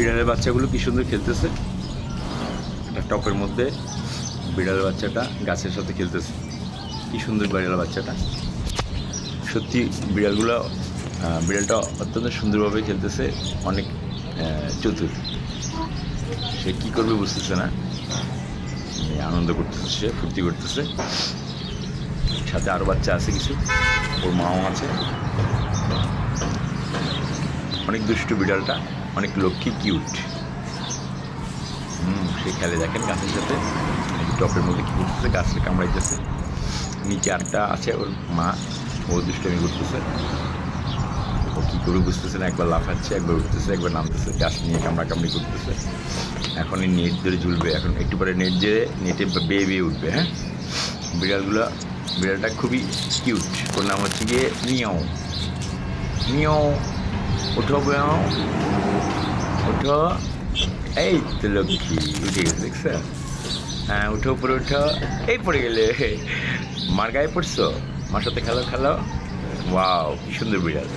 বিড়ালের বাচ্চাগুলো কি সুন্দর খেলতেছে। একটা টপের মধ্যে বিড়ালের বাচ্চাটা গাছের সাথে খেলতেছে। কি সুন্দর বিড়ালের বাচ্চাটা। সত্যি বিড়ালটা অত্যন্ত সুন্দরভাবে খেলতেছে। অনেক চতুর। সে কী করবে বুঝতেছে না, আনন্দ করতেছে, সে ফুর্তি করতেছে। সাথে আরও বাচ্চা আছে কিছু, ওর মাও আছে। অনেক দুষ্টু বিড়ালটা, অনেক লক্ষ্মী, কিউট। সে খেলে, দেখেন গাছের সাথে। টপের মধ্যে কী করতেছে, গাছটা কামড়াইতেছে। নিচে আরেকটা আছে ওর মা, ও দুষ্টমি করতেছে। ও কী করে বুঝতেছে না, একবার লাফাচ্ছে, একবার উঠতেছে, একবার নামতেছে, গাছ নিয়ে কামড়াকামড়ি করতেছে। এখন এই নেট ধরে ঝুলবে, এখন একটু পরে নেটে বেয়ে বেয়ে উঠবে। হ্যাঁ, বিড়ালটা খুবই কিউট। ওর নাম হচ্ছে গিয়ে মিয়াও। মিয়াও, ওঠো মিয়াও, ওঠো। এই তো লক্ষ্মী, উঠে গেছে, দেখছ? হ্যাঁ, উঠো, উপরে উঠো। এই পড়ে গেলে, মার গায়ে পড়ছো। মার সাথে খেলো। ওয়াও, কি সুন্দর বিড়াল।